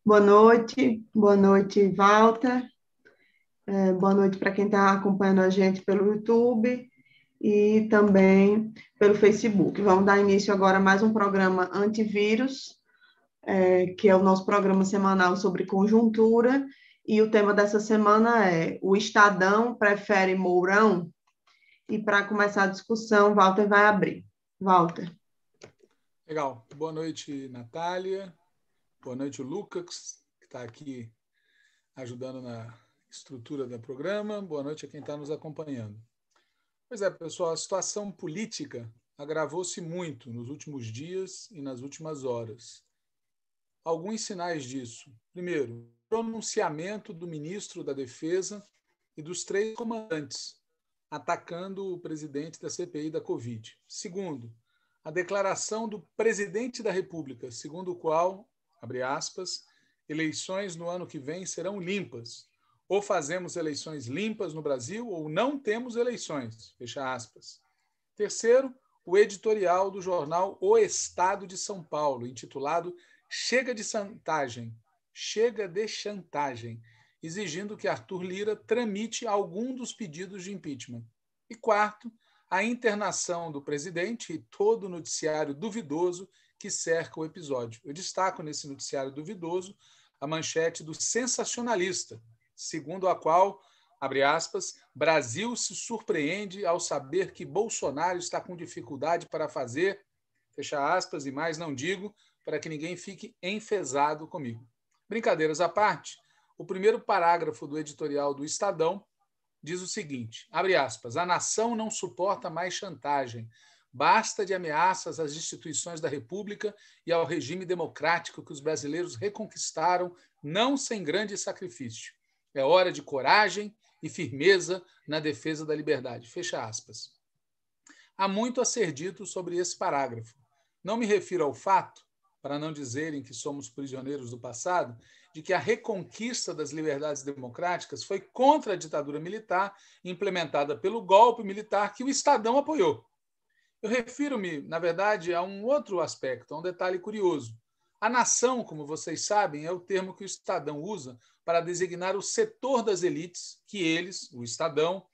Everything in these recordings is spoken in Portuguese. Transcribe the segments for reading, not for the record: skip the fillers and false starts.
Boa noite, Walter. Boa noite para quem está acompanhando a gente pelo YouTube e também pelo Facebook. Vamos dar início agora a mais um programa Antivírus, que é o nosso programa semanal sobre conjuntura, e o tema dessa semana é: o Estadão prefere Mourão? E para começar a discussão, Walter vai abrir. Walter. Legal. Boa noite, Natália. Boa noite, Lucas, que está aqui ajudando na estrutura do programa. Boa noite a quem está nos acompanhando. Pois é, pessoal, a situação política agravou-se muito nos últimos dias e nas últimas horas. Alguns sinais disso. Primeiro, pronunciamento do ministro da Defesa e dos 3 comandantes, atacando o presidente da CPI da Covid. Segundo, a declaração do presidente da República, segundo o qual, abre aspas, eleições no ano que vem serão limpas. Ou fazemos eleições limpas no Brasil ou não temos eleições, fecha aspas. Terceiro, o editorial do jornal O Estado de São Paulo, intitulado Chega de Chantagem, exigindo que Arthur Lira tramite algum dos pedidos de impeachment. E quarto, a internação do presidente e todo o noticiário duvidoso que cerca o episódio. Eu destaco nesse noticiário duvidoso a manchete do Sensacionalista, segundo a qual, abre aspas, Brasil se surpreende ao saber que Bolsonaro está com dificuldade para fazer, fecha aspas, e mais não digo, para que ninguém fique enfesado comigo. Brincadeiras à parte, o primeiro parágrafo do editorial do Estadão diz o seguinte, abre aspas, a nação não suporta mais chantagem, basta de ameaças às instituições da República e ao regime democrático que os brasileiros reconquistaram, não sem grande sacrifício. É hora de coragem e firmeza na defesa da liberdade. Fecha aspas. Há muito a ser dito sobre esse parágrafo. Não me refiro ao fato, para não dizerem que somos prisioneiros do passado, de que a reconquista das liberdades democráticas foi contra a ditadura militar implementada pelo golpe militar que o Estadão apoiou. Eu refiro-me, na verdade, a um outro aspecto, a um detalhe curioso. A nação, como vocês sabem, é o termo que o Estadão usa para designar o setor das elites que eles, o Estadão,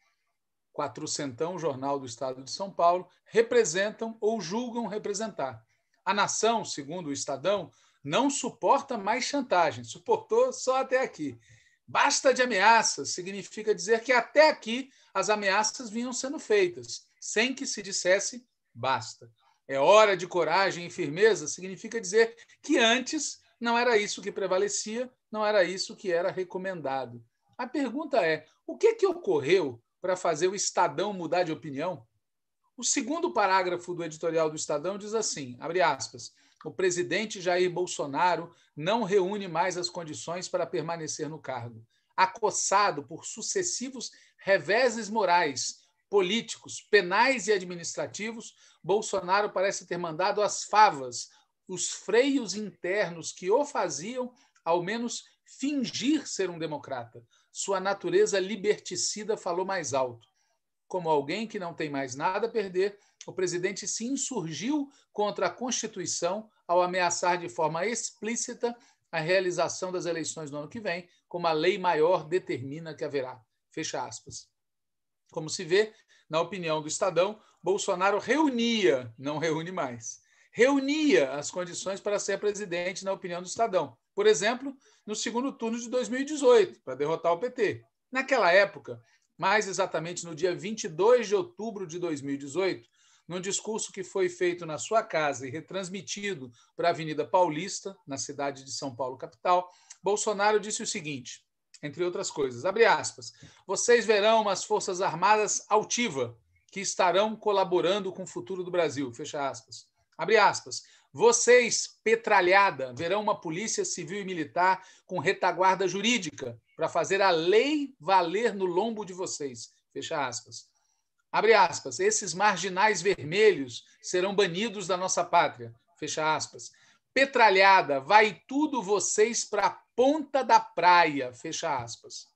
quatrocentão jornal do Estado de São Paulo, representam ou julgam representar. A nação, segundo o Estadão, não suporta mais chantagem, suportou só até aqui. Basta de ameaças significa dizer que até aqui as ameaças vinham sendo feitas, sem que se dissesse basta. É hora de coragem e firmeza significa dizer que antes não era isso que prevalecia, não era isso que era recomendado. A pergunta é, o que ocorreu para fazer o Estadão mudar de opinião? O segundo parágrafo do editorial do Estadão diz assim, abre aspas, o presidente Jair Bolsonaro não reúne mais as condições para permanecer no cargo. Acossado por sucessivos reveses morais, políticos, penais e administrativos, Bolsonaro parece ter mandado às favas os freios internos que o faziam, ao menos, fingir ser um democrata. Sua natureza liberticida falou mais alto. Como alguém que não tem mais nada a perder, o presidente se insurgiu contra a Constituição ao ameaçar de forma explícita a realização das eleições no ano que vem, como a lei maior determina que haverá. Fecha aspas. Como se vê, na opinião do Estadão, Bolsonaro reunia, não reúne mais, reunia as condições para ser presidente, na opinião do Estadão. Por exemplo, no segundo turno de 2018, para derrotar o PT. Naquela época, mais exatamente no dia 22 de outubro de 2018, num discurso que foi feito na sua casa e retransmitido para a Avenida Paulista, na cidade de São Paulo, capital, Bolsonaro disse o seguinte, entre outras coisas, abre aspas, vocês verão umas forças armadas altiva que estarão colaborando com o futuro do Brasil, fecha aspas. Abre aspas, vocês, petralhada, verão uma polícia civil e militar com retaguarda jurídica para fazer a lei valer no lombo de vocês. Fecha aspas. Abre aspas. Esses marginais vermelhos serão banidos da nossa pátria. Fecha aspas. Petralhada, vai tudo vocês para a ponta da praia. Fecha aspas.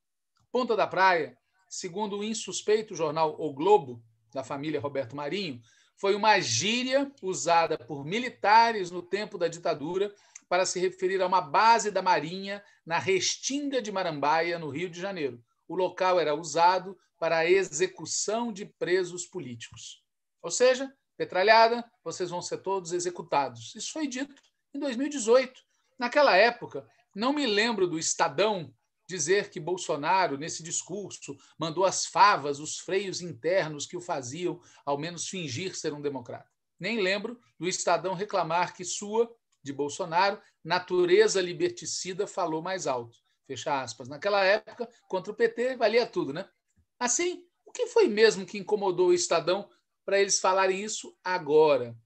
Ponta da praia, segundo o insuspeito jornal O Globo, da família Roberto Marinho, foi uma gíria usada por militares no tempo da ditadura para se referir a uma base da Marinha na Restinga de Marambaia, no Rio de Janeiro. O local era usado para a execução de presos políticos. Ou seja, petralhada, vocês vão ser todos executados. Isso foi dito em 2018. Naquela época, não me lembro do Estadão dizer que Bolsonaro, nesse discurso, mandou as favas, os freios internos que o faziam, ao menos, fingir ser um democrata. Nem lembro do Estadão reclamar que sua, de Bolsonaro, natureza liberticida falou mais alto. Fecha aspas. Naquela época, contra o PT, valia tudo, né? Assim, o que foi mesmo que incomodou o Estadão para eles falarem isso agora?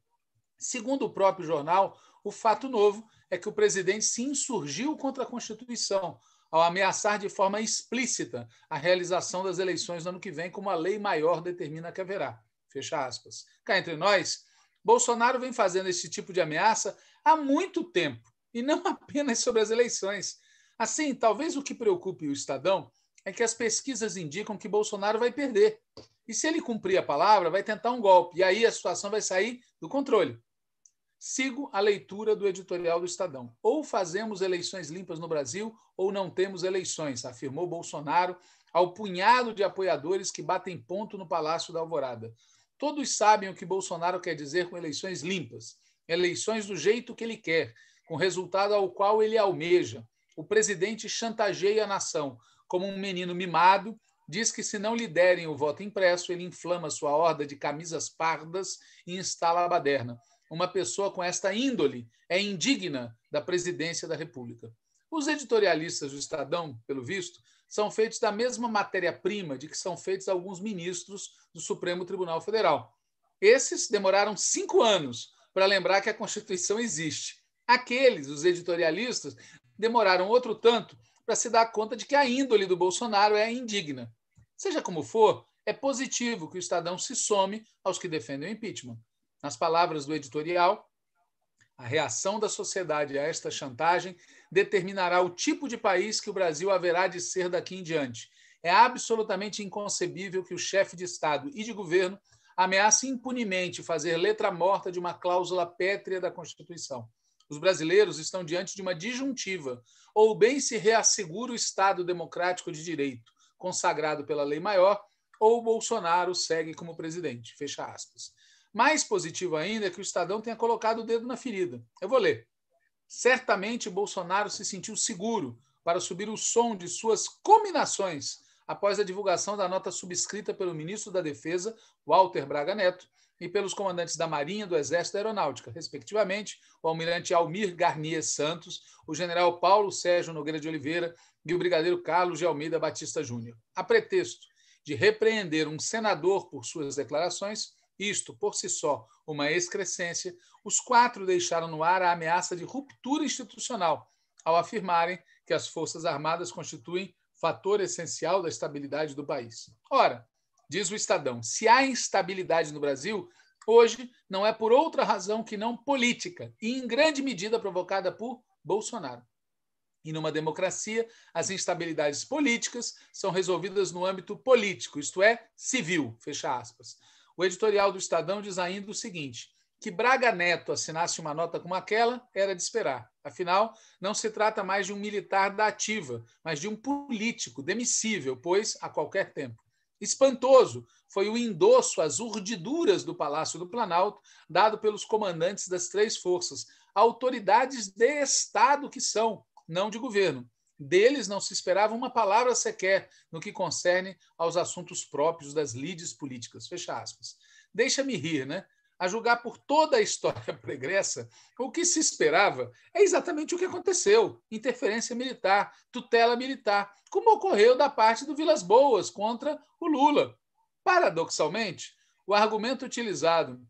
Segundo o próprio jornal, o fato novo é que o presidente se insurgiu contra a Constituição ao ameaçar de forma explícita a realização das eleições no ano que vem, como a lei maior determina que haverá. Fecha aspas. Cá entre nós, Bolsonaro vem fazendo esse tipo de ameaça há muito tempo, e não apenas sobre as eleições. Assim, talvez o que preocupe o Estadão é que as pesquisas indicam que Bolsonaro vai perder. E se ele cumprir a palavra, vai tentar um golpe, e aí a situação vai sair do controle. Sigo a leitura do editorial do Estadão. Ou fazemos eleições limpas no Brasil, ou não temos eleições, afirmou Bolsonaro ao punhado de apoiadores que batem ponto no Palácio da Alvorada. Todos sabem o que Bolsonaro quer dizer com eleições limpas. Eleições do jeito que ele quer, com resultado ao qual ele almeja. O presidente chantageia a nação como um menino mimado, diz que se não lhe derem o voto impresso, ele inflama sua horda de camisas pardas e instala a baderna. Uma pessoa com esta índole é indigna da presidência da República. Os editorialistas do Estadão, pelo visto, são feitos da mesma matéria-prima de que são feitos alguns ministros do Supremo Tribunal Federal. Esses demoraram 5 anos para lembrar que a Constituição existe. Aqueles, os editorialistas, demoraram outro tanto para se dar conta de que a índole do Bolsonaro é indigna. Seja como for, é positivo que o Estadão se some aos que defendem o impeachment. Nas palavras do editorial, a reação da sociedade a esta chantagem determinará o tipo de país que o Brasil haverá de ser daqui em diante. É absolutamente inconcebível que o chefe de Estado e de governo ameace impunemente fazer letra morta de uma cláusula pétrea da Constituição. Os brasileiros estão diante de uma disjuntiva. Ou bem se reassegura o Estado democrático de direito, consagrado pela lei maior, ou Bolsonaro segue como presidente. Fecha aspas. Mais positivo ainda é que o Estadão tenha colocado o dedo na ferida. Eu vou ler. Certamente Bolsonaro se sentiu seguro para subir o som de suas cominações após a divulgação da nota subscrita pelo ministro da Defesa, Walter Braga Neto, e pelos comandantes da Marinha, do Exército e da Aeronáutica, respectivamente, o almirante Almir Garnier Santos, o general Paulo Sérgio Nogueira de Oliveira e o brigadeiro Carlos de Almeida Batista Júnior. A pretexto de repreender um senador por suas declarações, isto, por si só, uma excrescência, os 4 deixaram no ar a ameaça de ruptura institucional, ao afirmarem que as Forças Armadas constituem fator essencial da estabilidade do país. Ora, diz o Estadão, se há instabilidade no Brasil, hoje não é por outra razão que não política, e em grande medida provocada por Bolsonaro. E numa democracia, as instabilidades políticas são resolvidas no âmbito político, isto é, civil, fecha aspas. O editorial do Estadão diz ainda o seguinte, que Braga Neto assinasse uma nota como aquela era de esperar. Afinal, não se trata mais de um militar da ativa, mas de um político demissível, pois a qualquer tempo. Espantoso foi o endosso às urdiduras do Palácio do Planalto, dado pelos comandantes das 3 forças, autoridades de Estado que são, não de governo. Deles não se esperava uma palavra sequer no que concerne aos assuntos próprios das lides políticas. Fecha aspas. Deixa-me rir, né? A julgar por toda a história pregressa, o que se esperava é exatamente o que aconteceu. Interferência militar, tutela militar, como ocorreu da parte do Vilas Boas contra o Lula. Paradoxalmente, o argumento utilizado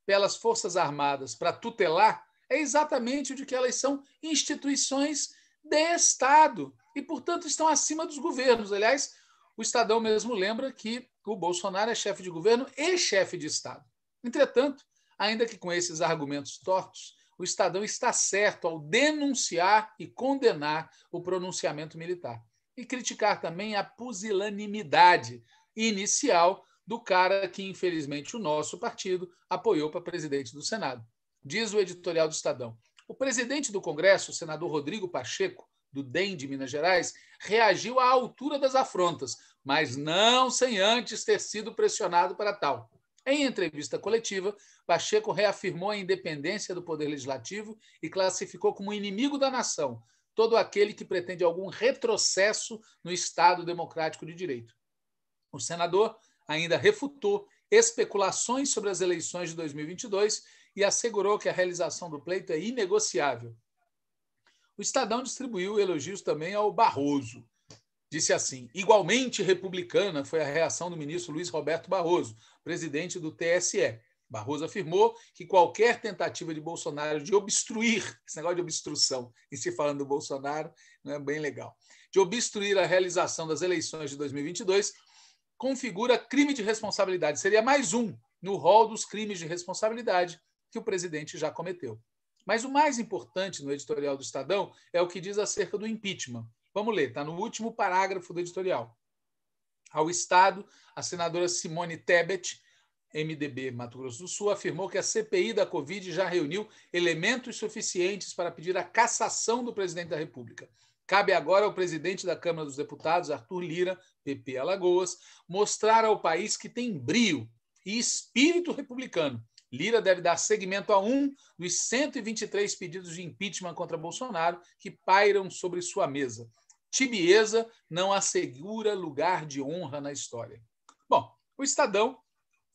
pelas Forças Armadas para tutelar é exatamente o de que elas são instituições de Estado e, portanto, estão acima dos governos. Aliás, o Estadão mesmo lembra que o Bolsonaro é chefe de governo e chefe de Estado. Entretanto, ainda que com esses argumentos tortos, o Estadão está certo ao denunciar e condenar o pronunciamento militar e criticar também a pusilanimidade inicial do cara que, infelizmente, o nosso partido apoiou para presidente do Senado. Diz o editorial do Estadão, O presidente do Congresso, o senador Rodrigo Pacheco, do DEM de Minas Gerais, reagiu à altura das afrontas, mas não sem antes ter sido pressionado para tal. Em entrevista coletiva, Pacheco reafirmou a independência do Poder Legislativo e classificou como inimigo da nação todo aquele que pretende algum retrocesso no Estado democrático de direito. O senador ainda refutou especulações sobre as eleições de 2022 e assegurou que a realização do pleito é inegociável. O Estadão distribuiu elogios também ao Barroso. Disse assim: igualmente republicana foi a reação do ministro Luiz Roberto Barroso, presidente do TSE. Barroso afirmou que qualquer tentativa de Bolsonaro de obstruir, esse negócio de obstrução, em se falando do Bolsonaro, não é bem legal, de obstruir a realização das eleições de 2022, configura crime de responsabilidade. Seria mais um no rol dos crimes de responsabilidade que o presidente já cometeu. Mas o mais importante no editorial do Estadão é o que diz acerca do impeachment. Vamos ler, está no último parágrafo do editorial. Ao Estado, a senadora Simone Tebet, MDB Mato Grosso do Sul, afirmou que a CPI da Covid já reuniu elementos suficientes para pedir a cassação do presidente da República. Cabe agora ao presidente da Câmara dos Deputados, Arthur Lira, PP Alagoas, mostrar ao país que tem brio e espírito republicano. Lira deve dar seguimento a um dos 123 pedidos de impeachment contra Bolsonaro que pairam sobre sua mesa. Tibieza não assegura lugar de honra na história. Bom, o Estadão,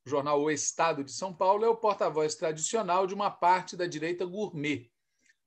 o jornal O Estado de São Paulo, é o porta-voz tradicional de uma parte da direita gourmet.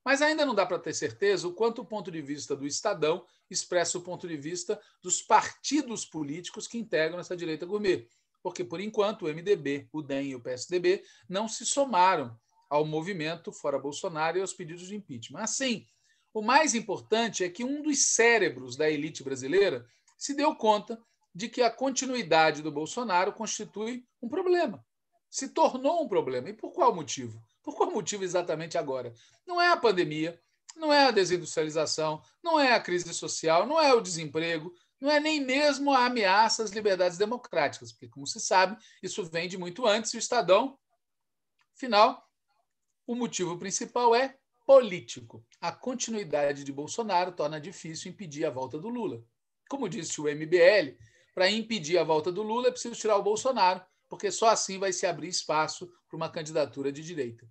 Mas ainda não dá para ter certeza o quanto o ponto de vista do Estadão expressa o ponto de vista dos partidos políticos que integram essa direita gourmet. Porque, por enquanto, o MDB, o DEM e o PSDB não se somaram ao movimento fora Bolsonaro e aos pedidos de impeachment. Assim, o mais importante é que um dos cérebros da elite brasileira se deu conta de que a continuidade do Bolsonaro constitui um problema. Se tornou um problema. E por qual motivo? Por qual motivo exatamente agora? Não é a pandemia, não é a desindustrialização, não é a crise social, não é o desemprego, não é nem mesmo a ameaça às liberdades democráticas, porque, como se sabe, isso vem de muito antes. E o Estadão, afinal, o motivo principal é político. A continuidade de Bolsonaro torna difícil impedir a volta do Lula. Como disse o MBL, para impedir a volta do Lula é preciso tirar o Bolsonaro, porque só assim vai se abrir espaço para uma candidatura de direita.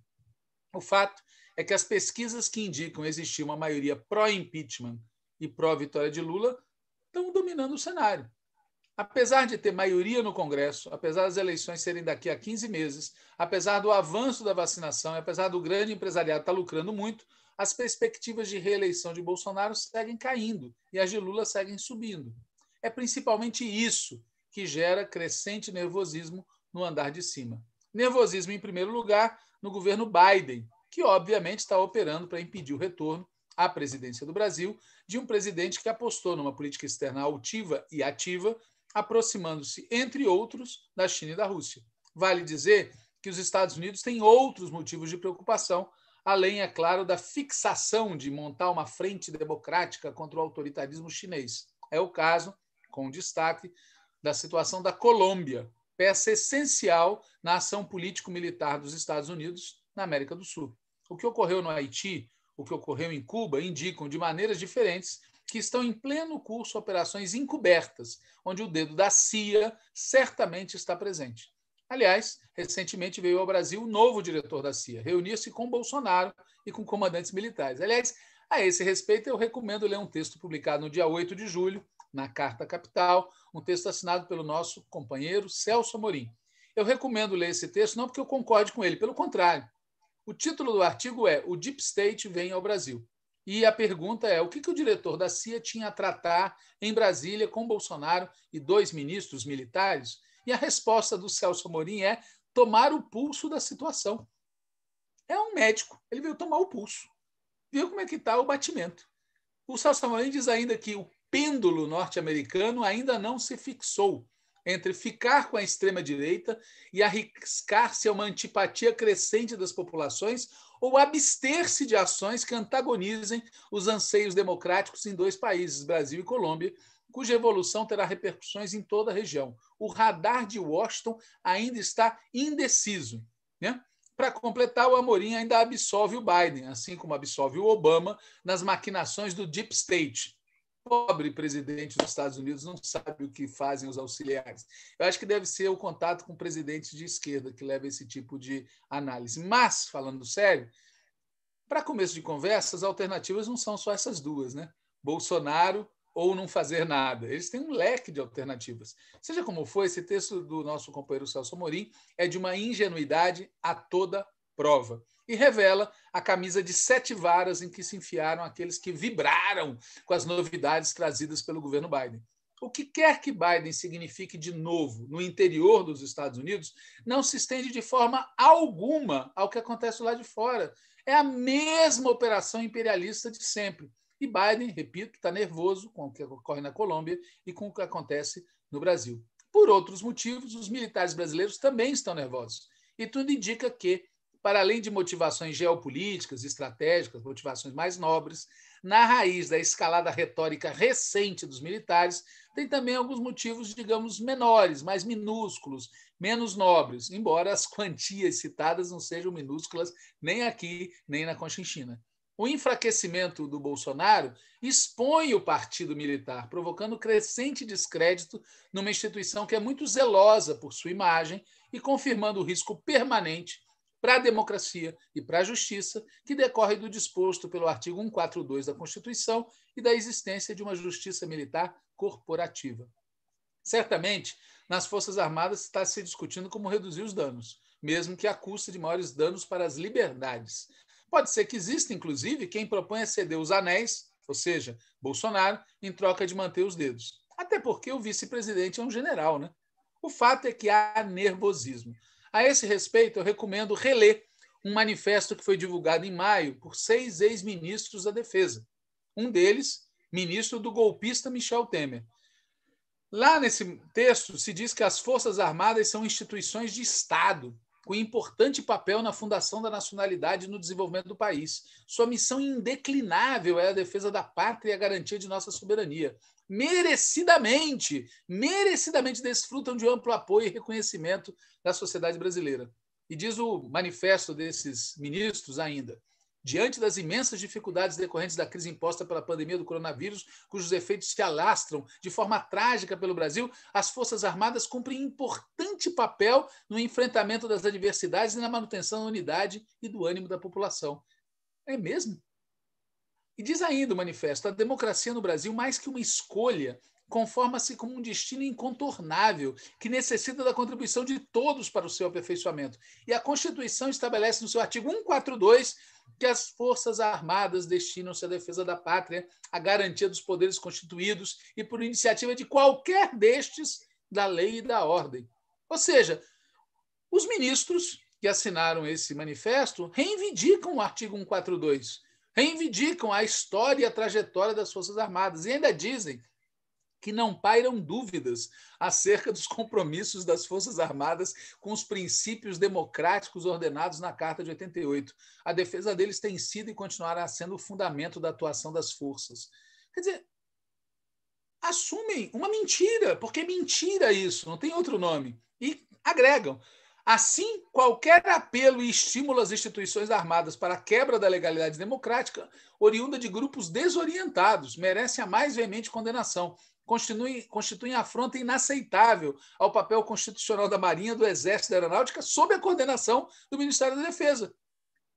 O fato é que as pesquisas que indicam existir uma maioria pró-impeachment e pró-vitória de Lula estão dominando o cenário. Apesar de ter maioria no Congresso, apesar das eleições serem daqui a 15 meses, apesar do avanço da vacinação e apesar do grande empresariado estar lucrando muito, as perspectivas de reeleição de Bolsonaro seguem caindo e as de Lula seguem subindo. É principalmente isso que gera crescente nervosismo no andar de cima. Nervosismo, em primeiro lugar, no governo Biden, que obviamente está operando para impedir o retorno à presidência do Brasil de um presidente que apostou numa política externa altiva e ativa, aproximando-se, entre outros, da China e da Rússia. Vale dizer que os Estados Unidos têm outros motivos de preocupação, além, é claro, da fixação de montar uma frente democrática contra o autoritarismo chinês. É o caso, com destaque, da situação da Colômbia, peça essencial na ação político-militar dos Estados Unidos na América do Sul. O que ocorreu no Haiti, o que ocorreu em Cuba, indicam de maneiras diferentes que estão em pleno curso operações encobertas, onde o dedo da CIA certamente está presente. Aliás, recentemente veio ao Brasil o novo diretor da CIA, reunir-se com Bolsonaro e com comandantes militares. Aliás, a esse respeito, eu recomendo ler um texto publicado no dia 8 de julho, na Carta Capital, um texto assinado pelo nosso companheiro Celso Amorim. Eu recomendo ler esse texto não porque eu concorde com ele, pelo contrário. O título do artigo é "O Deep State vem ao Brasil". E a pergunta é: o que o diretor da CIA tinha a tratar em Brasília com Bolsonaro e 2 ministros militares? E a resposta do Celso Amorim é tomar o pulso da situação. É um médico, ele veio tomar o pulso. Viu como é que está o batimento. O Celso Amorim diz ainda que o pêndulo norte-americano ainda não se fixou entre ficar com a extrema-direita e arriscar-se a uma antipatia crescente das populações ou abster-se de ações que antagonizem os anseios democráticos em 2 países, Brasil e Colômbia, cuja evolução terá repercussões em toda a região. O radar de Washington ainda está indeciso, né? Para completar, o Amorim ainda absolve o Biden, assim como absolve o Obama nas maquinações do Deep State. O pobre presidente dos Estados Unidos não sabe o que fazem os auxiliares. Eu acho que deve ser o contato com presidentes de esquerda que leva esse tipo de análise. Mas, falando sério, para começo de conversa, as alternativas não são só essas duas, né? Bolsonaro ou não fazer nada. Eles têm um leque de alternativas. Seja como for, esse texto do nosso companheiro Celso Amorim é de uma ingenuidade a toda prova e revela a camisa de 7 varas em que se enfiaram aqueles que vibraram com as novidades trazidas pelo governo Biden. O que quer que Biden signifique de novo no interior dos Estados Unidos não se estende de forma alguma ao que acontece lá de fora. É a mesma operação imperialista de sempre. E Biden, repito, está nervoso com o que ocorre na Colômbia e com o que acontece no Brasil. Por outros motivos, os militares brasileiros também estão nervosos. E tudo indica que, para além de motivações geopolíticas, estratégicas, motivações mais nobres, na raiz da escalada retórica recente dos militares, tem também alguns motivos, digamos, menores, mais minúsculos, menos nobres, embora as quantias citadas não sejam minúsculas nem aqui, nem na Conchinchina. O enfraquecimento do Bolsonaro expõe o partido militar, provocando crescente descrédito numa instituição que é muito zelosa por sua imagem e confirmando o risco permanente para a democracia e para a justiça, que decorre do disposto pelo artigo 142 da Constituição e da existência de uma justiça militar corporativa. Certamente, nas Forças Armadas está se discutindo como reduzir os danos, mesmo que à custa de maiores danos para as liberdades. Pode ser que exista, inclusive, quem proponha ceder os anéis, ou seja, Bolsonaro, em troca de manter os dedos. Até porque o vice-presidente é um general, né? O fato é que há nervosismo. A esse respeito, eu recomendo reler um manifesto que foi divulgado em maio por 6 ex-ministros da Defesa. Um deles, ministro do golpista Michel Temer. Lá nesse texto se diz que as Forças Armadas são instituições de Estado, com importante papel na fundação da nacionalidade e no desenvolvimento do país. Sua missão indeclinável é a defesa da pátria e a garantia de nossa soberania. Merecidamente desfrutam de amplo apoio e reconhecimento da sociedade brasileira. E diz o manifesto desses ministros ainda: diante das imensas dificuldades decorrentes da crise imposta pela pandemia do coronavírus, cujos efeitos se alastram de forma trágica pelo Brasil, as Forças Armadas cumprem importante papel no enfrentamento das adversidades e na manutenção da unidade e do ânimo da população. É mesmo? E diz ainda o manifesto: a democracia no Brasil, mais que uma escolha, conforma-se como um destino incontornável, que necessita da contribuição de todos para o seu aperfeiçoamento. E a Constituição estabelece no seu artigo 142 que as Forças Armadas destinam-se à defesa da pátria, à garantia dos poderes constituídos e, por iniciativa de qualquer destes, da lei e da ordem. Ou seja, os ministros que assinaram esse manifesto reivindicam o artigo 142, reivindicam a história e a trajetória das Forças Armadas e ainda dizem que não pairam dúvidas acerca dos compromissos das Forças Armadas com os princípios democráticos ordenados na Carta de 88. A defesa deles tem sido e continuará sendo o fundamento da atuação das forças. Quer dizer, assumem uma mentira, porque é mentira isso, não tem outro nome, e agregam. Assim, qualquer apelo e estímulo às instituições armadas para a quebra da legalidade democrática, oriunda de grupos desorientados, merece a mais veemente condenação. Constituem afronta inaceitável ao papel constitucional da Marinha, do Exército e da Aeronáutica, sob a coordenação do Ministério da Defesa.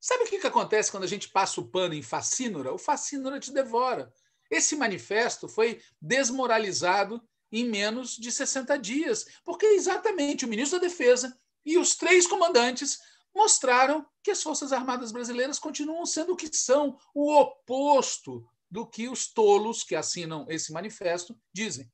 Sabe o que acontece quando a gente passa o pano em facínora? O facínora te devora. Esse manifesto foi desmoralizado em menos de 60 dias, porque exatamente o ministro da Defesa e os 3 comandantes mostraram que as Forças Armadas brasileiras continuam sendo o que são, o oposto do que os tolos que assinam esse manifesto dizem.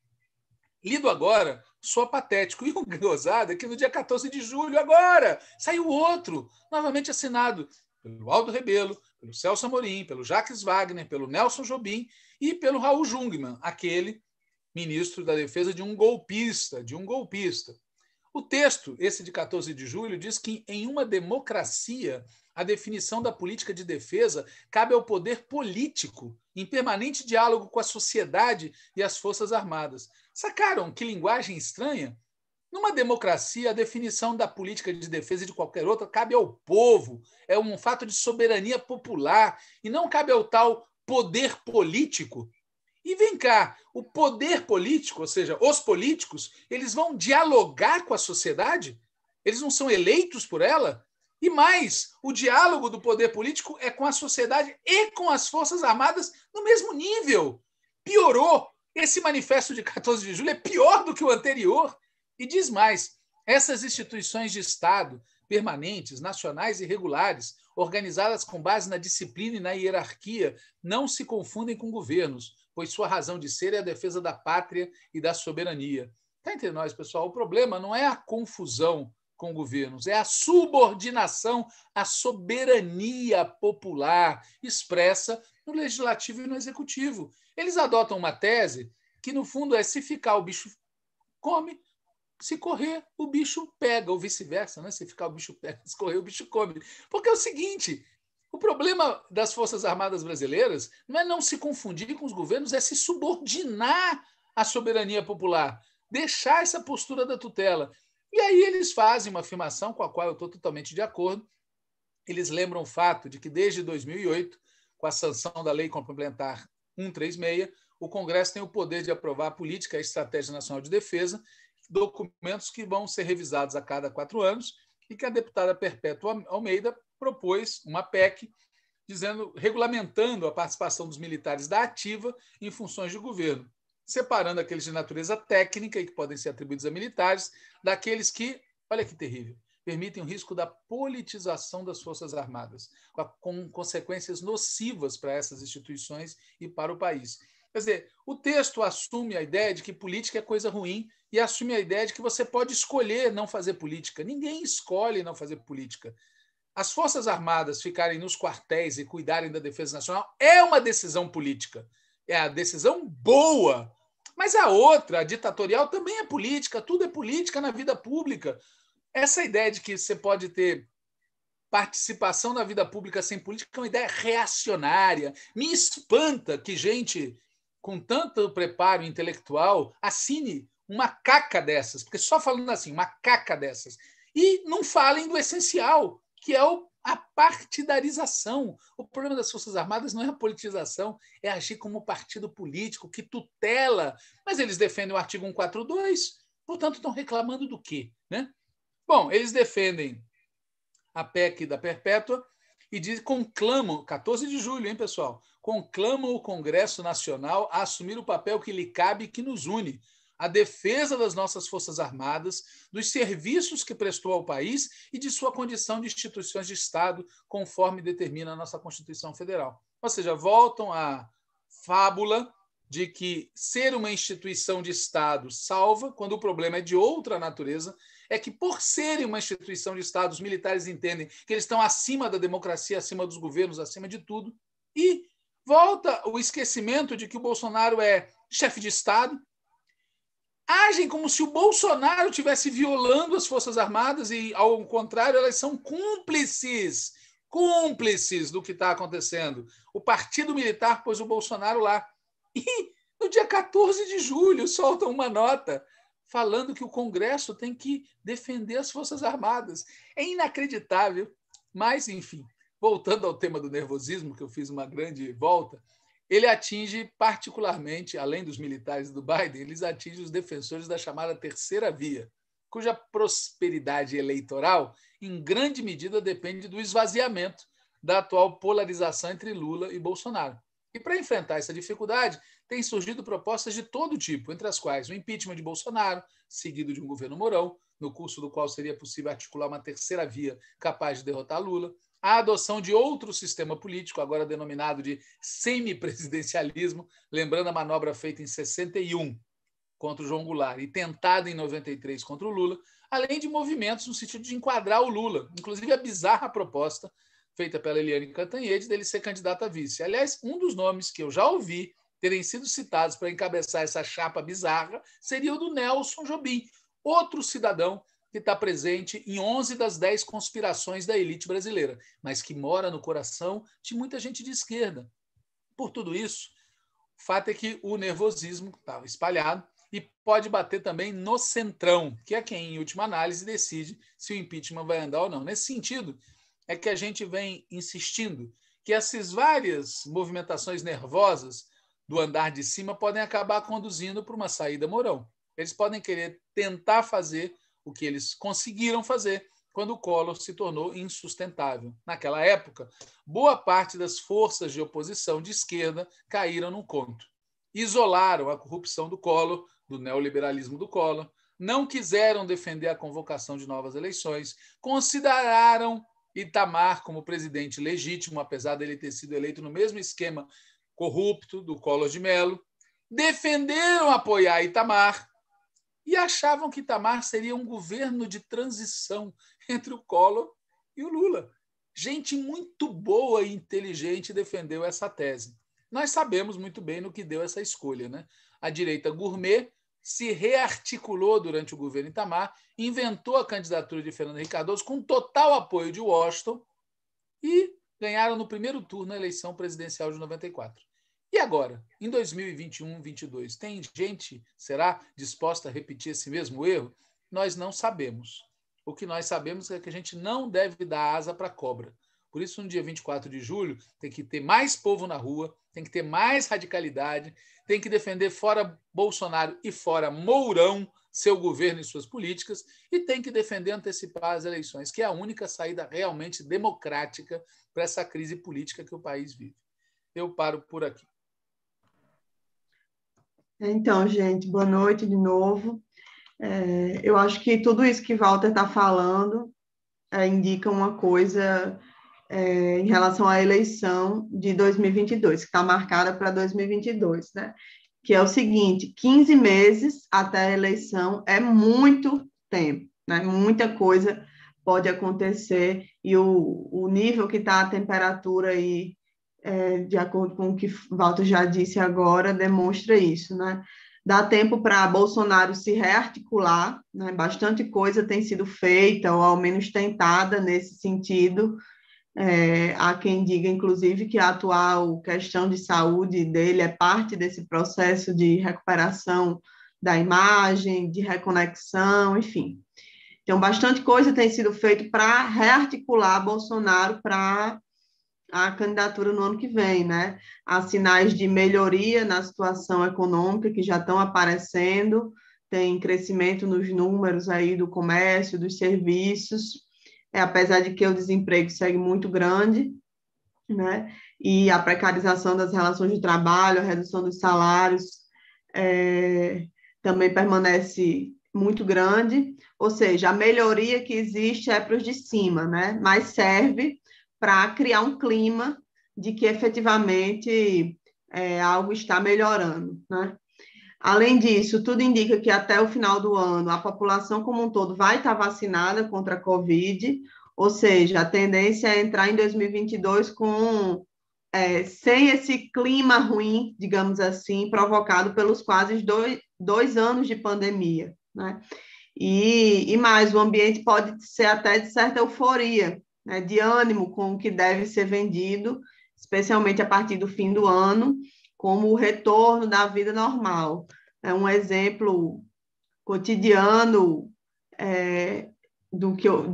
Lido agora, soa patético. E o gozado é que no dia 14 de julho, agora, saiu outro, novamente assinado pelo Aldo Rebelo, pelo Celso Amorim, pelo Jacques Wagner, pelo Nelson Jobim e pelo Raul Jungmann, aquele ministro da Defesa de um golpista, O texto, esse de 14 de julho, diz que em uma democracia a definição da política de defesa cabe ao poder político, em permanente diálogo com a sociedade e as Forças Armadas. Sacaram que linguagem estranha? Numa democracia, a definição da política de defesa e de qualquer outra cabe ao povo, é um fato de soberania popular e não cabe ao tal poder político. E vem cá, o poder político, ou seja, os políticos, eles vão dialogar com a sociedade? Eles não são eleitos por ela? E mais, o diálogo do poder político é com a sociedade e com as Forças Armadas no mesmo nível. Piorou. Esse manifesto de 14 de julho é pior do que o anterior. E diz mais, essas instituições de Estado permanentes, nacionais e regulares, organizadas com base na disciplina e na hierarquia, não se confundem com governos, pois sua razão de ser é a defesa da pátria e da soberania. Está entre nós, pessoal, o problema não é a confusão com governos, é a subordinação à soberania popular expressa no legislativo e no executivo. Eles adotam uma tese que, no fundo, é se ficar o bicho come, se correr o bicho pega, ou vice-versa, né? Se ficar o bicho pega, se correr o bicho come. Porque é o seguinte, o problema das Forças Armadas brasileiras não é não se confundir com os governos, é se subordinar à soberania popular, deixar essa postura da tutela. E aí eles fazem uma afirmação com a qual eu estou totalmente de acordo. Eles lembram o fato de que desde 2008, com a sanção da Lei Complementar 136, o Congresso tem o poder de aprovar a Política e a Estratégia Nacional de Defesa, documentos que vão ser revisados a cada 4 anos, e que a deputada Perpétua Almeida propôs uma PEC regulamentando a participação dos militares da ativa em funções de governo, separando aqueles de natureza técnica e que podem ser atribuídos a militares, daqueles que, olha que terrível, permitem o risco da politização das Forças Armadas, com consequências nocivas para essas instituições e para o país. Quer dizer, o texto assume a ideia de que política é coisa ruim e assume a ideia de que você pode escolher não fazer política. Ninguém escolhe não fazer política. As Forças Armadas ficarem nos quartéis e cuidarem da defesa nacional é uma decisão política. É a decisão boa. Mas a outra, a ditatorial, também é política. Tudo é política na vida pública. Essa ideia de que você pode ter participação na vida pública sem política é uma ideia reacionária. Me espanta que gente com tanto preparo intelectual assine uma caca dessas, porque só falando assim, uma caca dessas, e não falem do essencial, que é a partidarização. O problema das Forças Armadas não é a politização, é agir como partido político que tutela. Mas eles defendem o artigo 142, portanto, estão reclamando do quê? Né? Bom, eles defendem a PEC da Perpétua e conclamam, 14 de julho, hein, pessoal? Conclamam o Congresso Nacional a assumir o papel que lhe cabe e que nos une, a defesa das nossas Forças Armadas, dos serviços que prestou ao país e de sua condição de instituições de Estado, conforme determina a nossa Constituição Federal. Ou seja, voltam à fábula de que ser uma instituição de Estado salva, quando o problema é de outra natureza, é que, por serem uma instituição de Estado, os militares entendem que eles estão acima da democracia, acima dos governos, acima de tudo, e volta o esquecimento de que o Bolsonaro é chefe de Estado, agem como se o Bolsonaro estivesse violando as Forças Armadas e, ao contrário, elas são cúmplices do que está acontecendo. O Partido Militar pôs o Bolsonaro lá. E, no dia 14 de julho, soltam uma nota falando que o Congresso tem que defender as Forças Armadas. É inacreditável. Mas, enfim, voltando ao tema do nervosismo, que eu fiz uma grande volta, ele atinge particularmente, além dos militares do Biden, eles atingem os defensores da chamada terceira via, cuja prosperidade eleitoral, em grande medida, depende do esvaziamento da atual polarização entre Lula e Bolsonaro. E, para enfrentar essa dificuldade, têm surgido propostas de todo tipo, entre as quais o impeachment de Bolsonaro, seguido de um governo Mourão, no curso do qual seria possível articular uma terceira via capaz de derrotar Lula, a adoção de outro sistema político, agora denominado de semipresidencialismo, lembrando a manobra feita em 61 contra o João Goulart e tentada em 93 contra o Lula, além de movimentos no sentido de enquadrar o Lula, inclusive a bizarra proposta feita pela Eliane Cantanhede dele ser candidato a vice. Aliás, um dos nomes que eu já ouvi terem sido citados para encabeçar essa chapa bizarra seria o do Nelson Jobim, outro cidadão que está presente em 11 das 10 conspirações da elite brasileira, mas que mora no coração de muita gente de esquerda. Por tudo isso, o fato é que o nervosismo estava espalhado e pode bater também no centrão, que é quem, em última análise, decide se o impeachment vai andar ou não. Nesse sentido, é que a gente vem insistindo que essas várias movimentações nervosas do andar de cima podem acabar conduzindo para uma saída Mourão. Eles podem querer tentar fazer o que eles conseguiram fazer quando o Collor se tornou insustentável. Naquela época, boa parte das forças de oposição de esquerda caíram no conto. Isolaram a corrupção do Collor, do neoliberalismo do Collor, não quiseram defender a convocação de novas eleições, consideraram Itamar como presidente legítimo, apesar dele ter sido eleito no mesmo esquema corrupto do Collor de Mello, defenderam apoiar Itamar e achavam que Itamar seria um governo de transição entre o Collor e o Lula. Gente muito boa e inteligente defendeu essa tese. Nós sabemos muito bem no que deu essa escolha, né? A direita gourmet se rearticulou durante o governo Itamar, inventou a candidatura de Fernando Henrique Cardoso com total apoio de Washington e ganharam no primeiro turno a eleição presidencial de 94. E agora, em 2021, 2022, tem gente, será, disposta a repetir esse mesmo erro? Nós não sabemos. O que nós sabemos é que a gente não deve dar asa para a cobra. Por isso, no dia 24 de julho, tem que ter mais povo na rua, tem que ter mais radicalidade, tem que defender fora Bolsonaro e fora Mourão seu governo e suas políticas, e tem que defender antecipar as eleições, que é a única saída realmente democrática para essa crise política que o país vive. Eu paro por aqui. Então, gente, boa noite de novo. Eu acho que tudo isso que Walter está falando indica uma coisa em relação à eleição de 2022, que está marcada para 2022, né? Que é o seguinte: 15 meses até a eleição é muito tempo, né? Muita coisa pode acontecer e o nível que está a temperatura aí, de acordo com o que Walter já disse agora, demonstra isso, né? Dá tempo para Bolsonaro se rearticular, né? Bastante coisa tem sido feita, ou ao menos tentada nesse sentido. Há quem diga, inclusive, que a atual questão de saúde dele é parte desse processo de recuperação da imagem, de reconexão, enfim. Então, bastante coisa tem sido feita para rearticular Bolsonaro para a candidatura no ano que vem, né? Há sinais de melhoria na situação econômica que já estão aparecendo, tem crescimento nos números aí do comércio, dos serviços, apesar de que o desemprego segue muito grande, né? E a precarização das relações de trabalho, a redução dos salários também permanece muito grande, ou seja, a melhoria que existe é para os de cima, né? Mas serve para criar um clima de que efetivamente algo está melhorando, né? Além disso, tudo indica que até o final do ano a população como um todo vai estar vacinada contra a Covid, ou seja, a tendência é entrar em 2022 sem esse clima ruim, digamos assim, provocado pelos quase dois anos de pandemia, né? E mais, o ambiente pode ser até de certa euforia, né, de ânimo com o que deve ser vendido, especialmente a partir do fim do ano, como o retorno da vida normal. É um exemplo cotidiano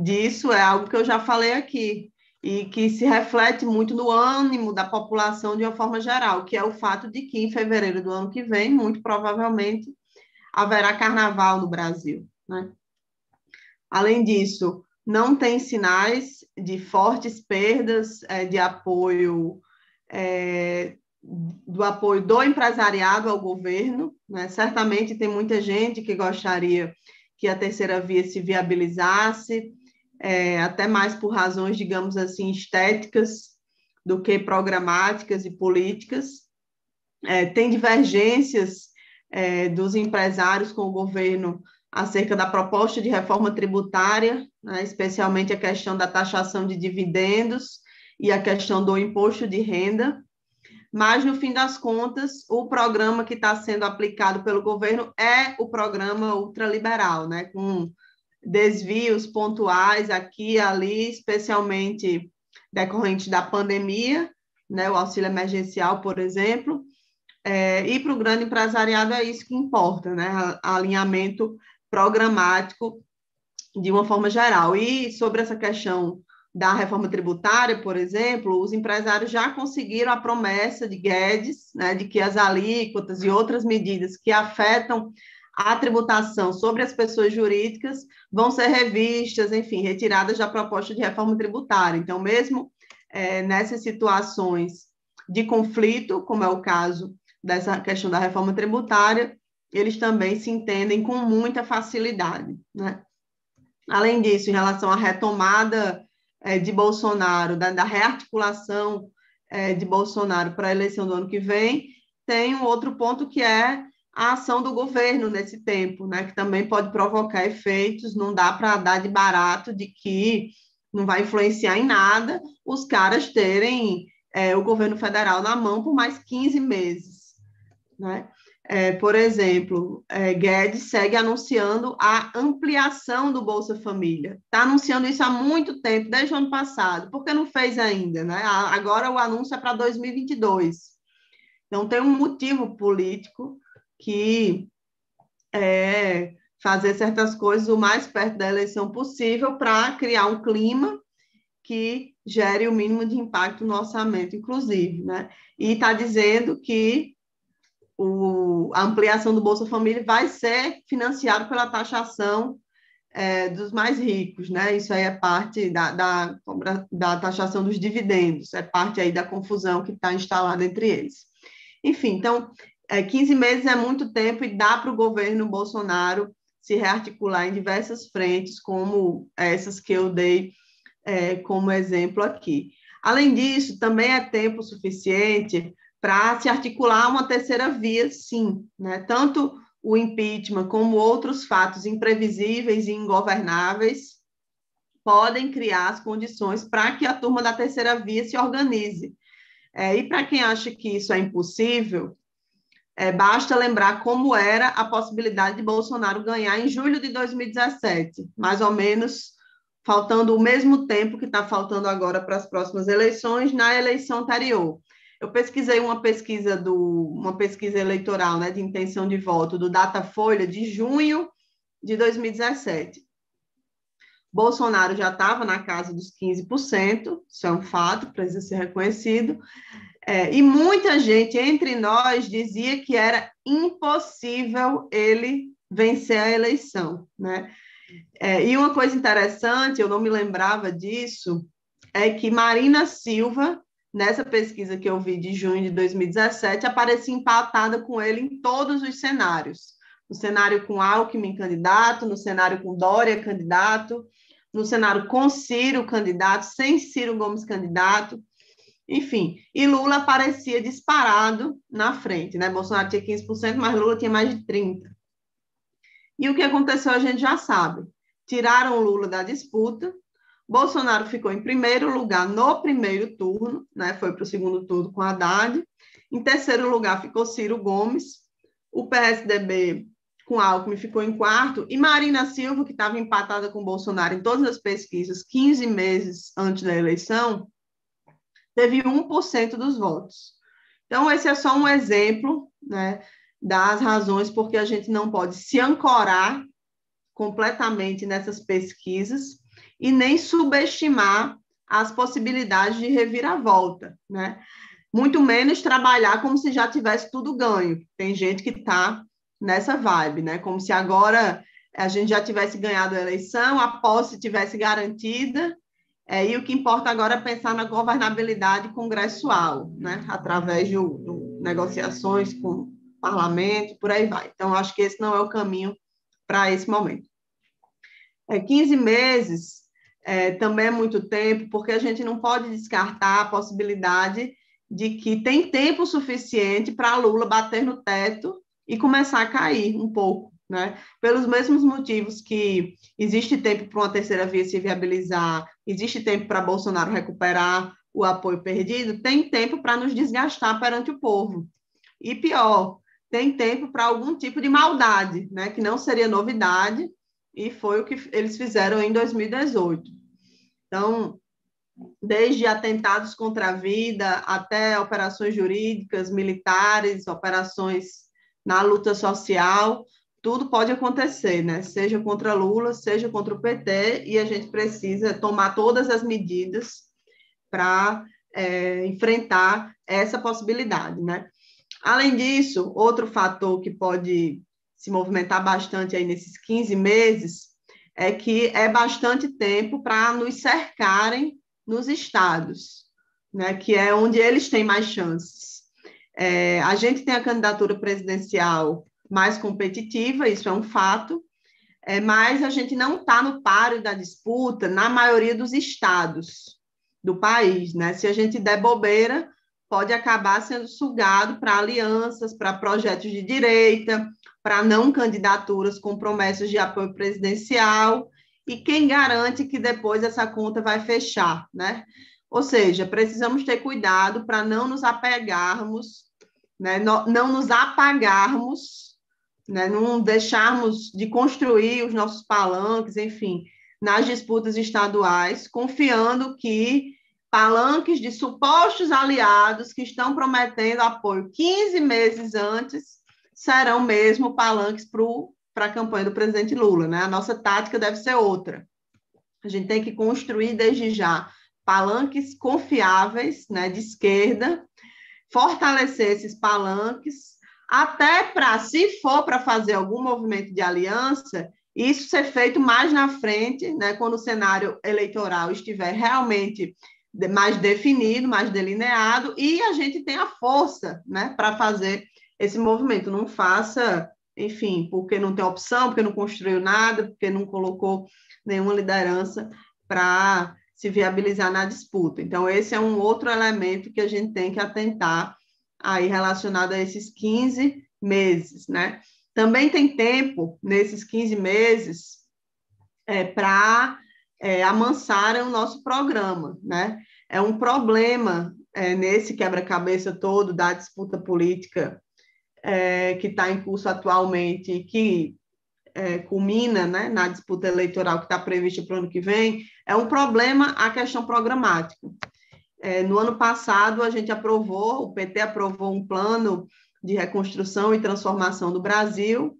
disso, é algo que eu já falei aqui, e que se reflete muito no ânimo da população de uma forma geral, que é o fato de que em fevereiro do ano que vem, muito provavelmente, haverá carnaval no Brasil, né? Além disso, não tem sinais de fortes perdas de apoio, do apoio do empresariado ao governo, né? Certamente tem muita gente que gostaria que a terceira via se viabilizasse, até mais por razões, digamos assim, estéticas do que programáticas e políticas. Tem divergências dos empresários com o governo acerca da proposta de reforma tributária, né, especialmente a questão da taxação de dividendos e a questão do imposto de renda, mas, no fim das contas, o programa que está sendo aplicado pelo governo é o programa ultraliberal, né, com desvios pontuais aqui e ali, especialmente decorrentes da pandemia, né, o auxílio emergencial, por exemplo, e para o grande empresariado é isso que importa, né? Alinhamento programático de uma forma geral. E sobre essa questão da reforma tributária, por exemplo, os empresários já conseguiram a promessa de Guedes, né, de que as alíquotas e outras medidas que afetam a tributação sobre as pessoas jurídicas vão ser revistas, enfim, retiradas da proposta de reforma tributária. Então, mesmo nessas situações de conflito, como é o caso dessa questão da reforma tributária, eles também se entendem com muita facilidade, né? Além disso, em relação à retomada de Bolsonaro, da rearticulação de Bolsonaro para a eleição do ano que vem, tem um outro ponto que é a ação do governo nesse tempo, né, que também pode provocar efeitos, não dá para dar de barato de que não vai influenciar em nada os caras terem o governo federal na mão por mais 15 meses, né? Por exemplo, Guedes segue anunciando a ampliação do Bolsa Família. Está anunciando isso há muito tempo, desde o ano passado. Por que não fez ainda, né? Agora o anúncio é para 2022. Então, tem um motivo político que é fazer certas coisas o mais perto da eleição possível para criar um clima que gere o mínimo de impacto no orçamento, inclusive, né? E está dizendo que a ampliação do Bolsa Família vai ser financiado pela taxação dos mais ricos, né? Isso aí é parte da taxação dos dividendos, é parte aí da confusão que está instalada entre eles. Enfim, então, 15 meses é muito tempo e dá para o governo Bolsonaro se rearticular em diversas frentes, como essas que eu dei como exemplo aqui. Além disso, também é tempo suficiente para se articular uma terceira via, sim, né? Tanto o impeachment como outros fatos imprevisíveis e ingovernáveis podem criar as condições para que a turma da terceira via se organize. E para quem acha que isso é impossível, basta lembrar como era a possibilidade de Bolsonaro ganhar em julho de 2017, mais ou menos faltando o mesmo tempo que está faltando agora para as próximas eleições, na eleição anterior. Eu pesquisei uma pesquisa eleitoral, né, de intenção de voto do Datafolha de junho de 2017. Bolsonaro já estava na casa dos 15%, isso é um fato, precisa ser reconhecido, e muita gente entre nós dizia que era impossível ele vencer a eleição, né? E uma coisa interessante, eu não me lembrava disso, é que Marina Silva, nessa pesquisa que eu vi de junho de 2017, aparecia empatada com ele em todos os cenários. No cenário com Alckmin candidato, no cenário com Dória candidato, no cenário com Ciro candidato, sem Ciro Gomes candidato, enfim. E Lula aparecia disparado na frente, né? Bolsonaro tinha 15%, mas Lula tinha mais de 30%. E o que aconteceu a gente já sabe. Tiraram o Lula da disputa, Bolsonaro ficou em primeiro lugar no primeiro turno, né? Foi para o segundo turno com Haddad. Em terceiro lugar ficou Ciro Gomes, o PSDB com Alckmin ficou em quarto, e Marina Silva, que estava empatada com Bolsonaro em todas as pesquisas 15 meses antes da eleição, teve 1% dos votos. Então, esse é só um exemplo, né, das razões porque a gente não pode se ancorar completamente nessas pesquisas e nem subestimar as possibilidades de reviravolta, né? Muito menos trabalhar como se já tivesse tudo ganho. Tem gente que está nessa vibe, né? Como se agora a gente já tivesse ganhado a eleição, a posse tivesse garantida, e o que importa agora é pensar na governabilidade congressual, né? Através de negociações com o parlamento, por aí vai. Então, acho que esse não é o caminho para esse momento. 15 meses também é muito tempo, porque a gente não pode descartar a possibilidade de que tem tempo suficiente para Lula bater no teto e começar a cair um pouco, né? Pelos mesmos motivos que existe tempo para uma terceira via se viabilizar, existe tempo para Bolsonaro recuperar o apoio perdido, tem tempo para nos desgastar perante o povo. E pior, tem tempo para algum tipo de maldade, né? Que não seria novidade, e foi o que eles fizeram em 2018. Então, desde atentados contra a vida até operações jurídicas, militares, operações na luta social, tudo pode acontecer, né? Seja contra Lula, seja contra o PT, e a gente precisa tomar todas as medidas para enfrentar essa possibilidade, né? Além disso, outro fator que pode se movimentar bastante aí nesses 15 meses é que é bastante tempo para nos cercarem nos estados, né, que é onde eles têm mais chances. A gente tem a candidatura presidencial mais competitiva, isso é um fato, mas a gente não está no páreo da disputa na maioria dos estados do país, né? Se a gente der bobeira, pode acabar sendo sugado para alianças, para projetos de direita, para não candidaturas com promessas de apoio presidencial, e quem garante que depois essa conta vai fechar, né? Ou seja, precisamos ter cuidado para não nos apegarmos, né? Não nos apagarmos, né? Não deixarmos de construir os nossos palanques, enfim, nas disputas estaduais, confiando que palanques de supostos aliados que estão prometendo apoio 15 meses antes serão mesmo palanques para a campanha do presidente Lula, né? A nossa tática deve ser outra. A gente tem que construir desde já palanques confiáveis, né, de esquerda, fortalecer esses palanques, até para, se for para fazer algum movimento de aliança, isso ser feito mais na frente, né, quando o cenário eleitoral estiver realmente mais definido, mais delineado, e a gente tem a força, né, para fazer esse movimento. Não faça, enfim, porque não tem opção, porque não construiu nada, porque não colocou nenhuma liderança para se viabilizar na disputa. Então, esse é um outro elemento que a gente tem que atentar aí relacionado a esses 15 meses, né? Também tem tempo, nesses 15 meses, para amansar o nosso programa, né? É um problema nesse quebra-cabeça todo da disputa política que está em curso atualmente, que culmina, né, na disputa eleitoral que está prevista para o ano que vem, é um problema a questão programática. No ano passado, a gente aprovou, o PT aprovou um plano de reconstrução e transformação do Brasil.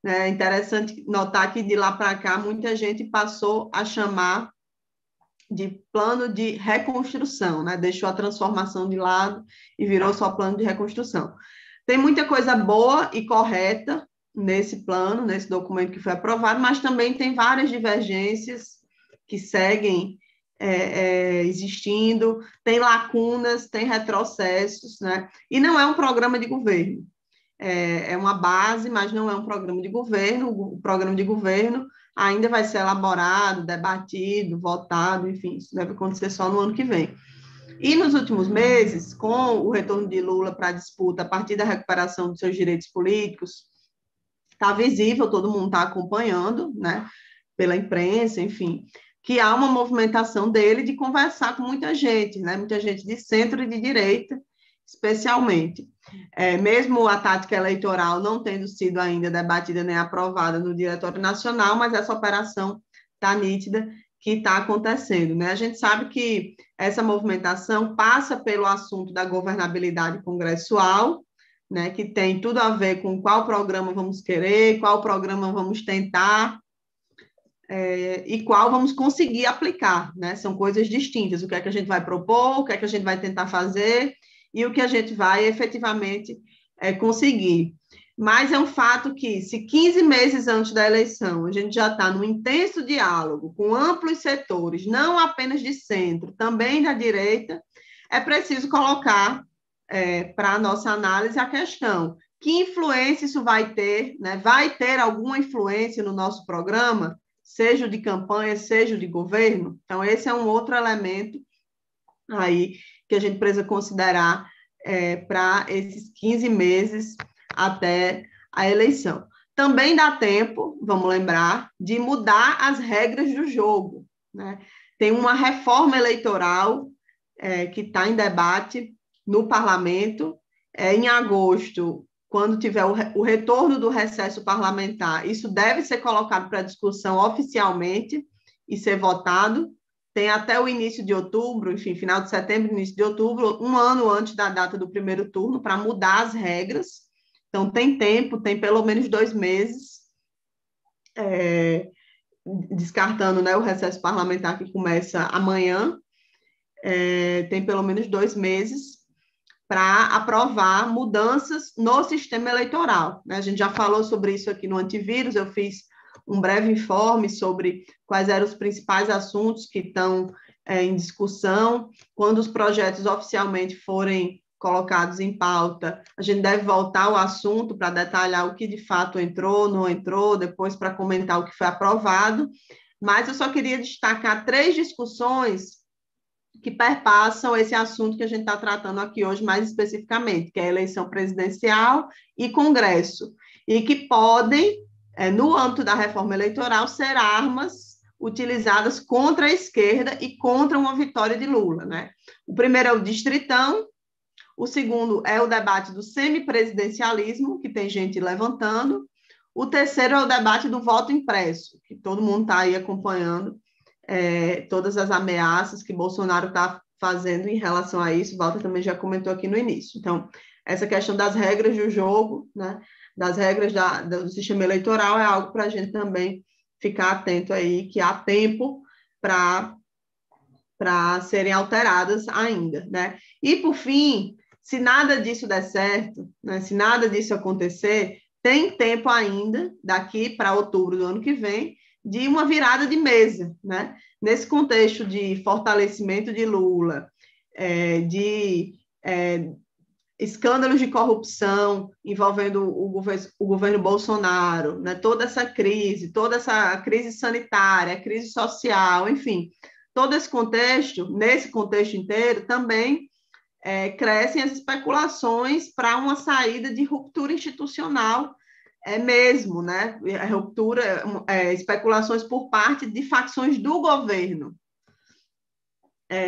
É interessante notar que de lá para cá, muita gente passou a chamar de plano de reconstrução, né? Deixou a transformação de lado e virou só plano de reconstrução. Tem muita coisa boa e correta nesse plano, nesse documento que foi aprovado, mas também tem várias divergências que seguem existindo, tem lacunas, tem retrocessos, né? E não é um programa de governo. É uma base, mas não é um programa de governo. O programa de governo ainda vai ser elaborado, debatido, votado, enfim, isso deve acontecer só no ano que vem. E nos últimos meses, com o retorno de Lula para a disputa, a partir da recuperação dos seus direitos políticos, está visível, todo mundo está acompanhando, né, pela imprensa, enfim, que há uma movimentação dele de conversar com muita gente, né, muita gente de centro e de direita, especialmente. Mesmo a tática eleitoral não tendo sido ainda debatida nem aprovada no Diretório Nacional, mas essa operação está nítida que está acontecendo, né? A gente sabe que essa movimentação passa pelo assunto da governabilidade congressual, né, que tem tudo a ver com qual programa vamos querer, qual programa vamos tentar, e qual vamos conseguir aplicar, né? São coisas distintas. O que é que a gente vai propor, o que é que a gente vai tentar fazer e o que a gente vai efetivamente conseguir. Mas é um fato que, se 15 meses antes da eleição a gente já está num intenso diálogo com amplos setores, não apenas de centro, também da direita, é preciso colocar para a nossa análise a questão: que influência isso vai ter, né? Vai ter alguma influência no nosso programa, seja de campanha, seja de governo? Então, esse é um outro elemento aí que a gente precisa considerar para esses 15 meses até a eleição. Também dá tempo, vamos lembrar, de mudar as regras do jogo, né? Tem uma reforma eleitoral que está em debate no parlamento. Em agosto, quando tiver o retorno do recesso parlamentar, isso deve ser colocado para discussão oficialmente e ser votado tem até o início de outubro, enfim, final de setembro, início de outubro, um ano antes da data do primeiro turno, para mudar as regras. Então, tem tempo, tem pelo menos 2 meses, descartando, né, o recesso parlamentar que começa amanhã, tem pelo menos 2 meses para aprovar mudanças no sistema eleitoral, né? A gente já falou sobre isso aqui no Antivírus, eu fiz um breve informe sobre quais eram os principais assuntos que estão em discussão. Quando os projetos oficialmente forem colocados em pauta, a gente deve voltar ao assunto para detalhar o que de fato entrou, não entrou, depois para comentar o que foi aprovado. Mas eu só queria destacar 3 discussões que perpassam esse assunto que a gente está tratando aqui hoje mais especificamente, que é a eleição presidencial e Congresso, e que podem, no âmbito da reforma eleitoral, ser armas utilizadas contra a esquerda e contra uma vitória de Lula, né? O primeiro é o distritão, o segundo é o debate do semipresidencialismo, que tem gente levantando, o terceiro é o debate do voto impresso, que todo mundo está aí acompanhando, todas as ameaças que Bolsonaro está fazendo em relação a isso. Walter também já comentou aqui no início. Então, essa questão das regras do jogo, né, das regras do sistema eleitoral é algo para a gente também ficar atento aí, que há tempo para serem alteradas ainda, né? E, por fim, se nada disso der certo, né, se nada disso acontecer, tem tempo ainda, daqui para outubro do ano que vem, de uma virada de mesa, né? Nesse contexto de fortalecimento de Lula, de escândalos de corrupção envolvendo o governo Bolsonaro, né? Toda essa crise sanitária, crise social, enfim, todo esse contexto, nesse contexto inteiro, também crescem as especulações para uma saída de ruptura institucional mesmo, né? A ruptura, especulações por parte de facções do governo,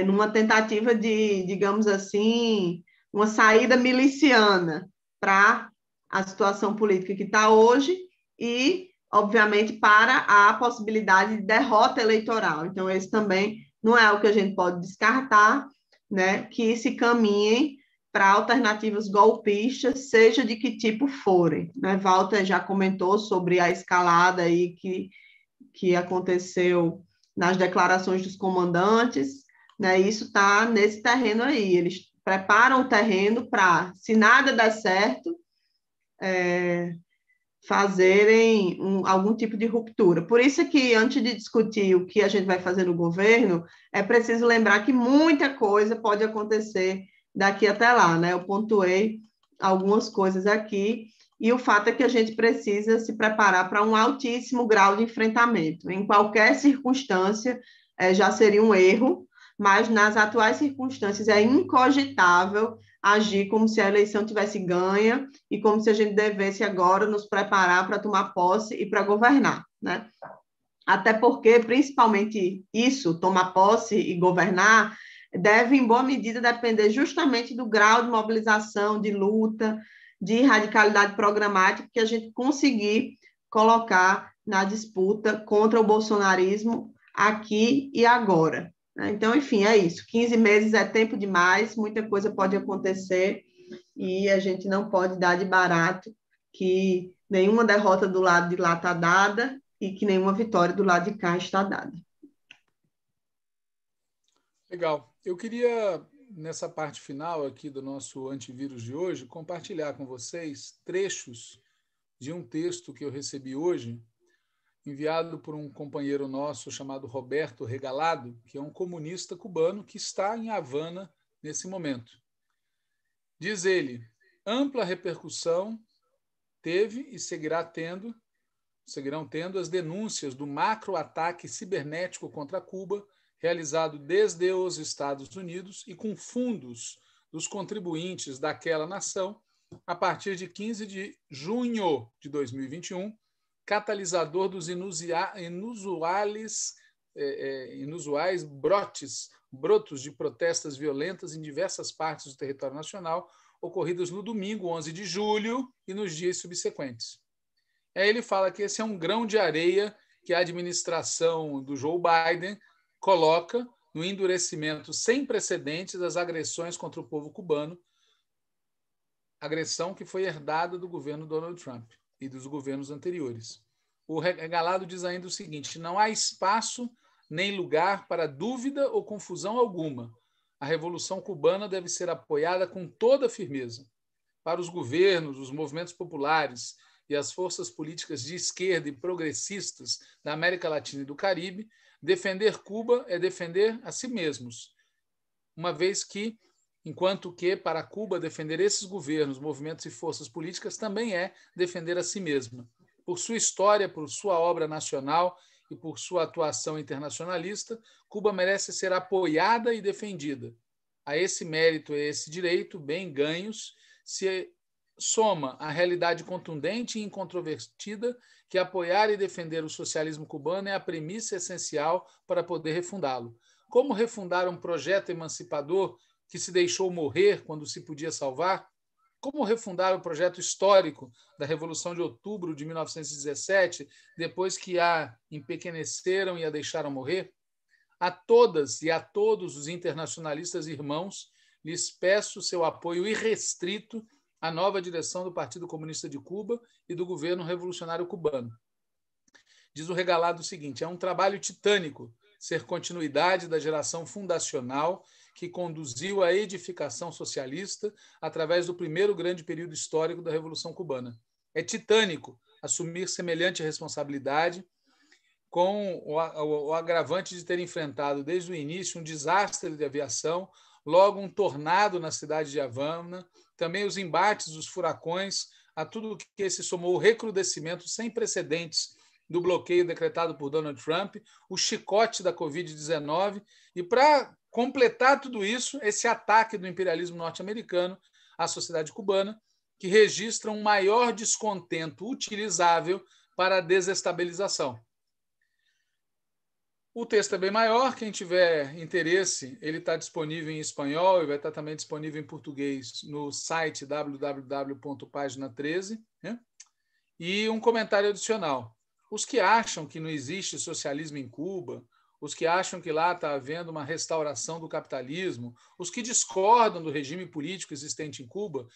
numa tentativa de, digamos assim, uma saída miliciana para a situação política que está hoje e, obviamente, para a possibilidade de derrota eleitoral. Então, esse também não é algo que a gente pode descartar, né? Que se caminhem para alternativas golpistas, seja de que tipo forem, né? Walter já comentou sobre a escalada aí que aconteceu nas declarações dos comandantes, né? Isso está nesse terreno aí, eles preparam o terreno para, se nada der certo, fazerem algum tipo de ruptura. Por isso que, antes de discutir o que a gente vai fazer no governo, é preciso lembrar que muita coisa pode acontecer daqui até lá, né? Eu pontuei algumas coisas aqui, e o fato é que a gente precisa se preparar para um altíssimo grau de enfrentamento. Em qualquer circunstância, já seria um erro, mas nas atuais circunstâncias é incogitável agir como se a eleição tivesse ganha e como se a gente devesse agora nos preparar para tomar posse e para governar, né? Até porque, principalmente isso, tomar posse e governar, deve, em boa medida, depender justamente do grau de mobilização, de luta, de radicalidade programática que a gente conseguir colocar na disputa contra o bolsonarismo aqui e agora. Então, enfim, é isso. 15 meses é tempo demais, muita coisa pode acontecer e a gente não pode dar de barato que nenhuma derrota do lado de lá está dada e que nenhuma vitória do lado de cá está dada. Legal. Eu queria, nessa parte final aqui do nosso antivírus de hoje, compartilhar com vocês trechos de um texto que eu recebi hoje, enviado por um companheiro nosso chamado Roberto Regalado, que é um comunista cubano que está em Havana nesse momento. Diz ele: ampla repercussão teve e seguirão tendo as denúncias do macroataque cibernético contra Cuba, realizado desde os Estados Unidos e com fundos dos contribuintes daquela nação, a partir de 15 de junho de 2021, catalisador dos inusuais brotos de protestas violentas em diversas partes do território nacional, ocorridas no domingo, 11 de julho, e nos dias subsequentes. Aí ele fala que esse é um grão de areia que a administração do Joe Biden coloca no endurecimento sem precedentes das agressões contra o povo cubano, agressão que foi herdada do governo Donald Trump e dos governos anteriores. O Regalado diz ainda o seguinte: não há espaço nem lugar para dúvida ou confusão alguma. A Revolução Cubana deve ser apoiada com toda firmeza. Para os governos, os movimentos populares e as forças políticas de esquerda e progressistas da América Latina e do Caribe, defender Cuba é defender a si mesmos, uma vez que, enquanto que para Cuba defender esses governos, movimentos e forças políticas também é defender a si mesma. Por sua história, por sua obra nacional e por sua atuação internacionalista, Cuba merece ser apoiada e defendida. A esse mérito e a esse direito, bem ganhos, se soma a realidade contundente e incontrovertida que apoiar e defender o socialismo cubano é a premissa essencial para poder refundá-lo. Como refundar um projeto emancipador que se deixou morrer quando se podia salvar? Como refundar o projeto histórico da Revolução de Outubro de 1917, depois que a empequeneceram e a deixaram morrer? A todas e a todos os internacionalistas irmãos, lhes peço seu apoio irrestrito à nova direção do Partido Comunista de Cuba e do governo revolucionário cubano. Diz o Regalado o seguinte: é um trabalho titânico ser continuidade da geração fundacional que conduziu à edificação socialista através do primeiro grande período histórico da Revolução Cubana. É titânico assumir semelhante responsabilidade, com o agravante de ter enfrentado desde o início um desastre de aviação, logo um tornado na cidade de Havana, também os embates dos furacões, a tudo que se somou o recrudescimento sem precedentes do bloqueio decretado por Donald Trump, o chicote da Covid-19 e, para completar tudo isso, esse ataque do imperialismo norte-americano à sociedade cubana, que registra um maior descontento utilizável para a desestabilização. O texto é bem maior, quem tiver interesse, ele está disponível em espanhol e vai estar também disponível em português no site www.pagina13, né? E um comentário adicional. Os que acham que não existe socialismo em Cuba, os que acham que lá está havendo uma restauração do capitalismo, os que discordam do regime político existente em Cuba,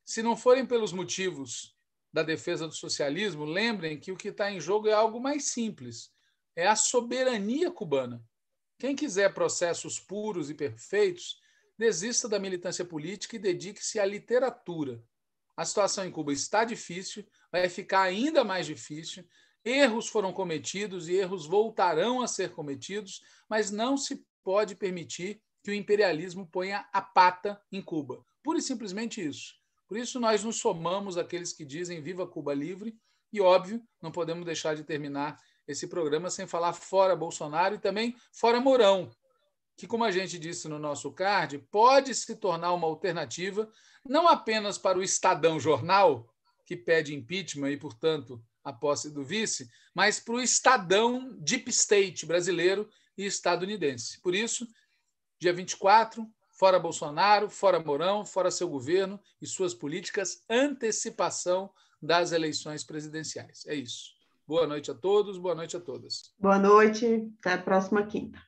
se não forem pelos motivos da defesa do socialismo, lembrem que o que está em jogo é algo mais simples. É a soberania cubana. Quem quiser processos puros e perfeitos, desista da militância política e dedique-se à literatura. A situação em Cuba está difícil, vai ficar ainda mais difícil. Erros foram cometidos e erros voltarão a ser cometidos, mas não se pode permitir que o imperialismo ponha a pata em Cuba. Pura e simplesmente isso. Por isso nós nos somamos àqueles que dizem viva Cuba livre e, óbvio, não podemos deixar de terminar esse programa sem falar fora Bolsonaro e também fora Mourão, que, como a gente disse no nosso card, pode se tornar uma alternativa não apenas para o Estadão Jornal, que pede impeachment e, portanto, a posse do vice, mas para o Estadão Deep State brasileiro e estadunidense. Por isso, dia 24, fora Bolsonaro, fora Mourão, fora seu governo e suas políticas, antecipação das eleições presidenciais. É isso. Boa noite a todos, boa noite a todas. Boa noite, até a próxima quinta.